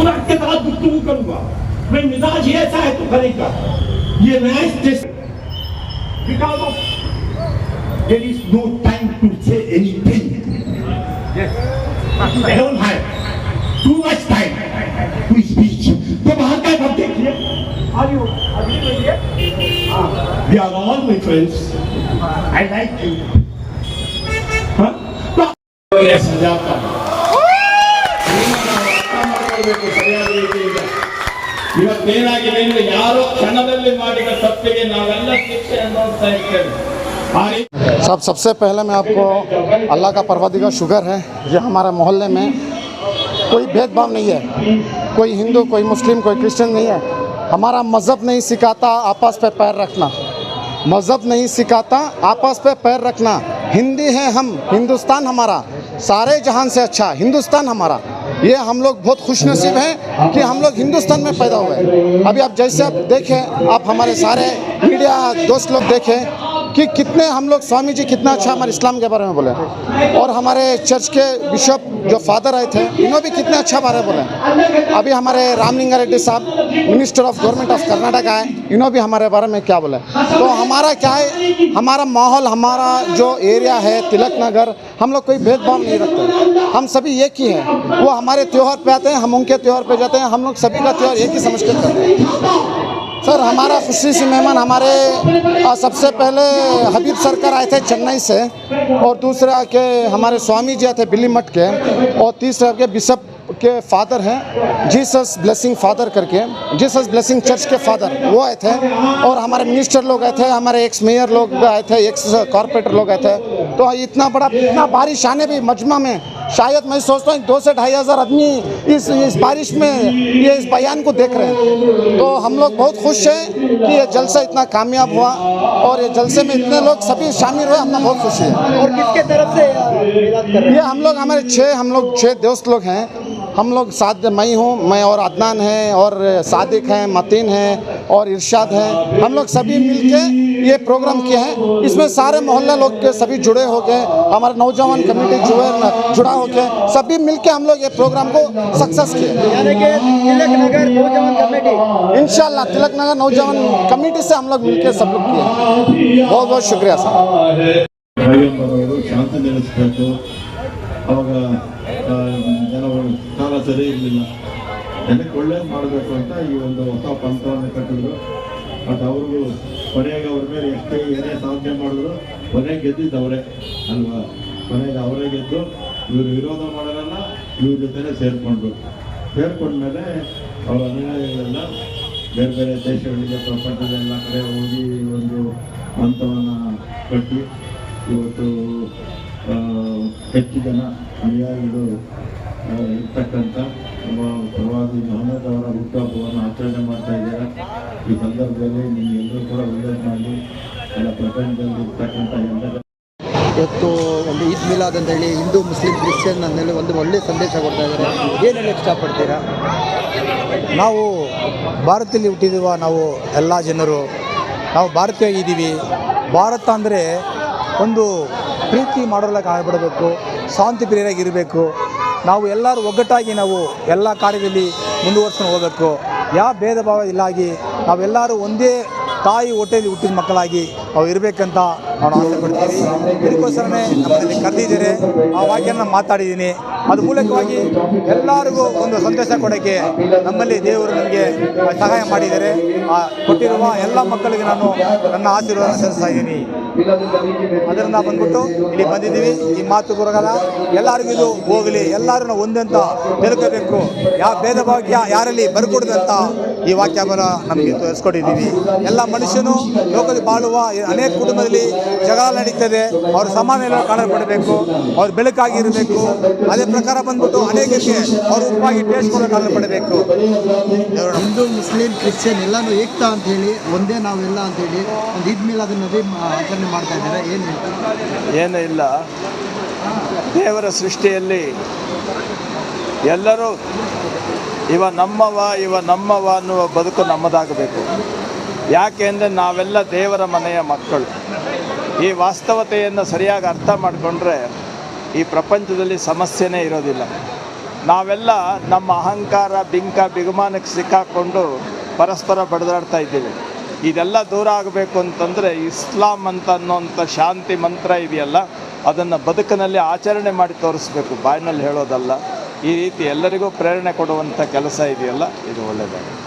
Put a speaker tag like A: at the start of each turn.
A: खुराक के बाद गुफ्तगू करूंगा। मैं मिजाज ही ऐसा है तो करेगा ये match because of there is no time to say anything. I don't have too much time to speak. तो बाहर का सब देखिए। Are you with me? We are all my friends. I like you. हाँ? तो ये सजाता है। ಇವತ್ತೇನಾಗಿದೆ ಅಂದ್ರೆ ಯಾರೋ ಕ್ಷಣದಲ್ಲಿ ಮಾಡಿದ ತಪ್ಪಿಗೆ ನಾವೆಲ್ಲ ಶಿಕ್ಷೆ ಅನುಭವಿಸ್ತಾ ಇದ್ದೇವೆ।
B: साहब सबसे पहले मैं आपको अल्लाह का परवरदिगार शुक्र है ये हमारे मोहल्ले में कोई भेदभाव नहीं है, कोई हिंदू कोई मुस्लिम कोई क्रिश्चियन नहीं है। हमारा मज़हब नहीं सिखाता आपस पे पैर रखना, मज़हब नहीं सिखाता आपस पे पैर रखना। हिंदी है हम, हिंदुस्तान हमारा सारे जहान से अच्छा हिंदुस्तान हमारा। ये हम लोग बहुत खुशनसीब हैं कि हम लोग हिंदुस्तान में पैदा हुए। अभी आप जैसे आप देखें, आप हमारे सारे मीडिया दोस्त लोग देखें कि कितने हम लोग स्वामी जी कितना अच्छा हमारे इस्लाम के बारे में बोले, और हमारे चर्च के बिशप जो फादर आए थे इन्होंने भी कितने अच्छा बारे बोले। अभी हमारे रामलिंगा रेड्डी साहब minister of government of Karnataka आए, इन्होंने भी हमारे बारे में क्या बोले। तो हमारा क्या है, हमारा माहौल हमारा जो एरिया है तिलक नगर, हम लोग कोई भेदभाव नहीं रखते, हम सभी एक ही हैं। वो हमारे त्यौहार पे आते हैं, हम उनके त्यौहार पे जाते हैं, हम लोग सभी का त्यौहार एक ही समझ कर करते हैं। सर हमारा खुशी से मेहमान हमारे सबसे पहले हबीब सरकार आए थे चेन्नई से, और दूसरा के हमारे स्वामी जी आए थे बिल्ली मठ के, और तीसरा के बिशप के फादर हैं जीसस ब्लेसिंग फादर करके, जीसस ब्लेसिंग चर्च के फादर वो आए थे, और हमारे मिनिस्टर लोग आए थे, हमारे एक्स मेयर लोग आए थे, एक्स कॉर्पोरेटर लोग आए थे। तो इतना बारिश आने भी मजमा में शायद मैं सोचता हूँ 2 से 2,500 आदमी इस बारिश में ये इस बयान को देख रहे हैं। तो हम लोग बहुत खुश हैं कि ये जलसा इतना कामयाब हुआ, और ये जलसे में इतने लोग सभी शामिल हुए, हमें बहुत खुशी है।
C: और किसके तरफ से
B: ये हम लोग हमारे 6 दोस्त लोग हैं, हम लोग साथ, मैं हूँ, मैं और अदनान है, और सादिक हैं, मतीन हैं, और इरशाद हैं, हम लोग सभी मिलके ये प्रोग्राम किए हैं। इसमें सारे मोहल्ला लोग के सभी जुड़े हो गए, हमारे नौजवान कमेटी जुड़ा हो गए, सभी मिलके हम लोग ये प्रोग्राम को सक्सेस किए।
C: यानी कि तिलक नगर नौजवान कमेटी,
B: इंशाल्लाह तिलक नगर नौजवान कमेटी से हम लोग मिलके सब लोग किए। बहुत बहुत शुक्रिया सर।
D: ಶಾಂತಿ ನೆಲೆಸಬೇಕು, ಅವಾಗ ಜನಗಳು ಕಾಲ ಸರಿ ಇರಲಿಲ್ಲ, ಜನಕ್ಕೆ ಒಳ್ಳೇದು ಮಾಡಬೇಕು ಅಂತ ಈ ಒಂದು ಹೊಸ ಪಂಥವನ್ನು ಕಟ್ಟಿದ್ರು. ಬಟ್ ಅವ್ರಿಗೂ ಕೊನೆಗೆ ಅವ್ರ ಮೇಲೆ ಏನೇ ಸಾಧನೆ ಮಾಡಿದ್ರು ಕೊನೆಗೆ ಗೆದ್ದಿದ್ದು ಅವರೇ ಅಲ್ವಾ, ಕೊನೆಗೆ ಅವರೇ ಗೆದ್ದು ಇವರು ವಿರೋಧ ಮಾಡೋರಲ್ಲ ಇವ್ರ ಜೊತೆನೇ ಸೇರ್ಕೊಂಡ್ಮೇಲೆ ಅವರ ಅನುಯಾಯಿಗಳೆಲ್ಲ ಬೇರೆ ಬೇರೆ ದೇಶಗಳಿಗೆ ಪ್ರಪಂಚದೆಲ್ಲ ಕಡೆ ಹೋಗಿ ಒಂದು ಪಂಥವನ್ನು ಕಟ್ಟಿ ಇವತ್ತು ಹೆಚ್ಚು ಜನ ಅನುಯಾಯಿಗಳು ಇರ್ತಕ್ಕಂಥ ಪ್ರವಾದಿ ಮೊಹಮ್ಮದ್ ಅವರ ಹುಟ್ಟುಹಬ್ಬವನ್ನು ಆಚರಣೆ ಮಾಡ್ತಾ ಇದ್ದಾರೆ. ಈ ಸಂದರ್ಭದಲ್ಲಿ ನಿಮಗೆಲ್ಲರೂ ಕೂಡ ಒಳ್ಳೇದು ಮಾಡಿ ಎಲ್ಲ ಪ್ರಪಂಚದಲ್ಲಿ ಇರ್ತಕ್ಕಂಥ ಎಲ್ಲ
C: ಇವತ್ತು ಒಂದು ಈದ್ ಮಿಲಾದ್ ಅಂತ ಹೇಳಿ ಹಿಂದೂ ಮುಸ್ಲಿಂ ಕ್ರಿಶ್ಚಿಯನ್ ಅಂದೇಳಿ ಒಂದು ಒಳ್ಳೆಯ ಸಂದೇಶ ಕೊಡ್ತಾ ಇದ್ದಾರೆ, ಏನು ಹೇಳಕ್ಕೆ ಇಷ್ಟಪಡ್ತೀರಾ?
E: ನಾವು ಭಾರತದಲ್ಲಿ ಹುಟ್ಟಿರುವ ನಾವು ಎಲ್ಲ ಜನರು ನಾವು ಭಾರತೀಯ ಇದ್ದೀವಿ. ಭಾರತ ಅಂದರೆ ಒಂದು ಪ್ರೀತಿ ಮಾಡೋರ್ಲಾಗ ಆಗಿಬಿಡಬೇಕು, ಶಾಂತಿ ಪ್ರಿಯರಾಗಿರಬೇಕು. ನಾವು ಎಲ್ಲರೂ ಒಗ್ಗಟ್ಟಾಗಿ ನಾವು ಎಲ್ಲ ಕಾರ್ಯದಲ್ಲಿ ಮುಂದುವರ್ಸ್ಕೊಂಡು ಹೋಗಬೇಕು. ಯಾವ ಭೇದ ಭಾವ ಇಲ್ಲಾಗಿ ನಾವೆಲ್ಲರೂ ಒಂದೇ ತಾಯಿ ಹೊಟ್ಟೆಯಲ್ಲಿ ಹುಟ್ಟಿದ ಮಕ್ಕಳಾಗಿ ನಾವು ಇರಬೇಕಂತ ನಾವು ಆಸೆ ಪಡ್ತೀವಿ. ಇದಕ್ಕೋಸ್ಕರನೇ ನಮ್ಮಲ್ಲಿ ಕರೆದಿದ್ದಾರೆ, ಆ ವಾಕ್ಯನ ಮಾತಾಡಿದ್ದೀನಿ. ಅದು ಮೂಲಕವಾಗಿ ಎಲ್ಲರಿಗೂ ಒಂದು ಸಂದೇಶ ಕೊಡೋಕ್ಕೆ ನಮ್ಮಲ್ಲಿ ದೇವರು ನನಗೆ ಸಹಾಯ ಮಾಡಿದ್ದಾರೆ. ಕೊಟ್ಟಿರುವ ಎಲ್ಲ ಮಕ್ಕಳಿಗೆ ನಾನು ನನ್ನ ಆಶೀರ್ವಾದ ಸಲ್ಲಿಸ್ತಾ ಇದ್ದೀನಿ. ಅದರಿಂದ ಬಂದ್ಬಿಟ್ಟು ಇಲ್ಲಿ ಬಂದಿದ್ದೀವಿ. ಈ ಮಾತು ಬರೋಲ್ಲ, ಎಲ್ಲರಿಗೂ ಇದು ಹೋಗಲಿ, ಎಲ್ಲರೂ ನಾವು ಒಂದೇ ಅಂತ ತಿಳ್ಕೋಬೇಕು. ಯಾವ ಭೇದ ಭಾವಕ್ಕೆ ಯಾರಲ್ಲಿ ಬರ್ಕೊಡ್ದಂತ ಈ ವಾಕ್ಯ ನಮಗೆ ತೋರಿಸ್ಕೊಟ್ಟಿದ್ದೀವಿ. ಎಲ್ಲ ಮನುಷ್ಯನು ಲೋಕದಲ್ಲಿ ಬಾಳುವ ಅನೇಕ ಕುಟುಂಬದಲ್ಲಿ ಜಗಳ ನಡೀತದೆ, ಅವ್ರ ಸಮಾನ ಕಾಣಲ್ಪಡಬೇಕು, ಅವ್ರು ಬೆಳಕಾಗಿರಬೇಕು. ಅದೇ ಪ್ರಕಾರ ಬಂದ್ಬಿಟ್ಟು ಅನೇಕರಿಗೆ ಅವ್ರ ಉಪ್ಪಾಗಿ ಟೇಸ್ಟ್ ಕೂಡ ಕಾಣಲ್ಪಡಬೇಕು.
C: ಹಿಂದೂ ಮುಸ್ಲಿಂ ಕ್ರಿಶ್ಚಿಯನ್ ಎಲ್ಲನೂ ಏಕ್ತಾ ಅಂತ ಹೇಳಿ ಒಂದೇ ನಾವೆಲ್ಲ ಅಂತ ಹೇಳಿ ಒಂದು ಈದ್ ಮಿಲಾದ್ ನಬಿ ಆಚರಣೆ ಮಾಡ್ತಾ ಇದ್ದಾರೆ, ಏನು ಹೇಳ್ತಾರೆ?
F: ಏನೂ ಇಲ್ಲ, ದೇವರ ಸೃಷ್ಟಿಯಲ್ಲಿ ಎಲ್ಲರೂ ಇವ ನಮ್ಮವ ಅನ್ನುವ ಬದುಕು ನಮ್ಮದಾಗಬೇಕು. ಯಾಕೆ ಅಂದರೆ ನಾವೆಲ್ಲ ದೇವರ ಮನೆಯ ಮಕ್ಕಳು. ಈ ವಾಸ್ತವತೆಯನ್ನು ಸರಿಯಾಗಿ ಅರ್ಥ ಮಾಡಿಕೊಂಡ್ರೆ ಈ ಪ್ರಪಂಚದಲ್ಲಿ ಸಮಸ್ಯೆನೇ ಇರೋದಿಲ್ಲ. ನಾವೆಲ್ಲ ನಮ್ಮ ಅಹಂಕಾರ ಬಿಗುಮಾನಕ್ಕೆ ಸಿಕ್ಕಾಕೊಂಡು ಪರಸ್ಪರ ಬಡಿದಾಡ್ತಾ ಇದ್ದೀವಿ. ಇದೆಲ್ಲ ದೂರ ಆಗಬೇಕು ಅಂತಂದರೆ ಇಸ್ಲಾಂ ಅಂತ ಅನ್ನೋಂಥ ಶಾಂತಿ ಮಂತ್ರ ಇದೆಯಲ್ಲ, ಅದನ್ನು ಬದುಕಿನಲ್ಲಿ ಆಚರಣೆ ಮಾಡಿ ತೋರಿಸ್ಬೇಕು, ಬಾಯಿನಲ್ಲಿ ಹೇಳೋದಲ್ಲ. ಈ ರೀತಿ ಎಲ್ಲರಿಗೂ ಪ್ರೇರಣೆ ಕೊಡುವಂಥ ಕೆಲಸ ಇದೆಯಲ್ಲ, ಇದು ಒಳ್ಳೆಯದಾಗಿದೆ.